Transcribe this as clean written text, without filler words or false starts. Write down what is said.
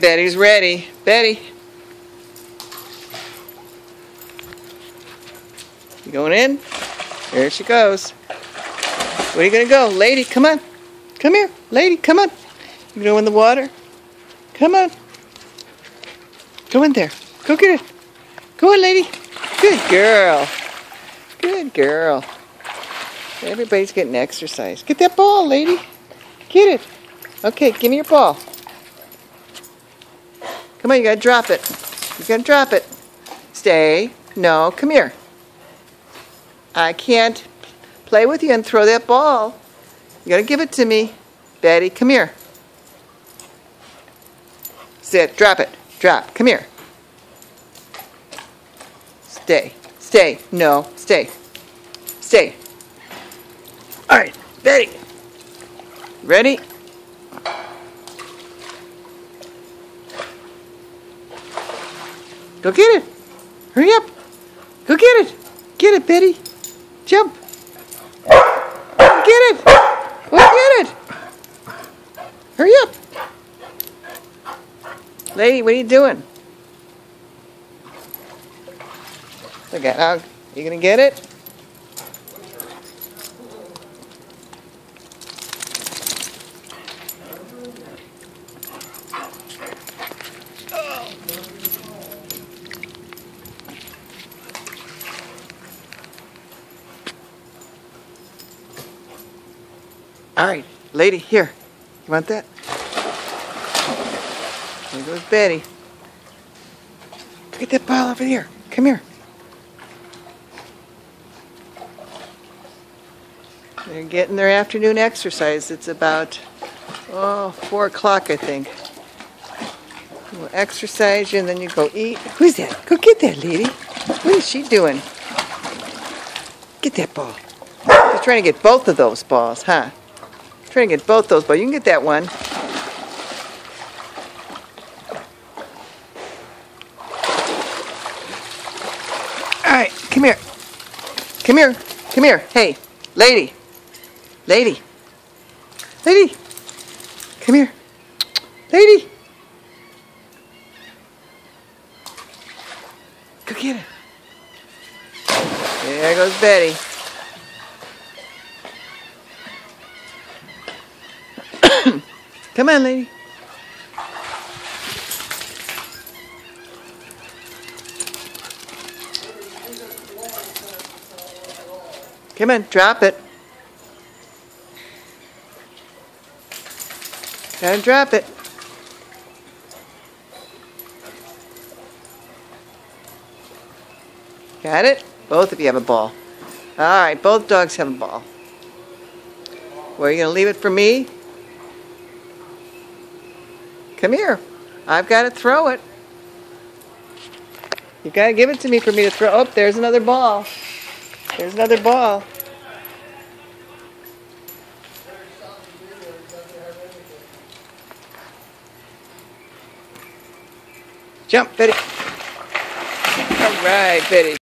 right, Betty's ready. Betty. You going in? There she goes. Where are you going to go? Lady, come on. Come here. Lady, come on. You go in the water? Come on. Go in there. Go get it. Go on, lady. Good girl. Good girl. Everybody's getting exercise. Get that ball, lady. Get it. Okay, give me your ball. Come on, you gotta drop it. You gotta drop it. Stay. No, come here. I can't play with you and throw that ball. You gotta give it to me. Betty, come here. Sit. Drop it. Drop. Come here. Stay. Stay. No. Stay. Stay. All right, Betty. Ready? Go get it. Hurry up. Go get it. Get it, Betty. Jump. Go get it. Go get it. Hurry up. Lady, what are you doing? Look at how you gonna get it? All right, lady, here. You want that? There goes Betty. Get that ball over here. Come here. They're getting their afternoon exercise. It's about 4 o'clock, I think. We'll exercise you and then you go eat. Who's that? Go get that lady. What is she doing? Get that ball. You're trying to get both of those balls, huh? Trying to get both those balls. You can get that one. All right, come here. Come here. Come here. Hey, lady. Lady. Lady. Come here. Lady. Go get it. There goes Betty. Come on, lady. Come on, drop it. Gotta drop it. Got it? Both of you have a ball. All right, both dogs have a ball. Where are you going to leave it for me? Come here. I've got to throw it. You got to give it to me for me to throw. Oh, there's another ball. There's another ball. Jump, Betty. All right, Betty.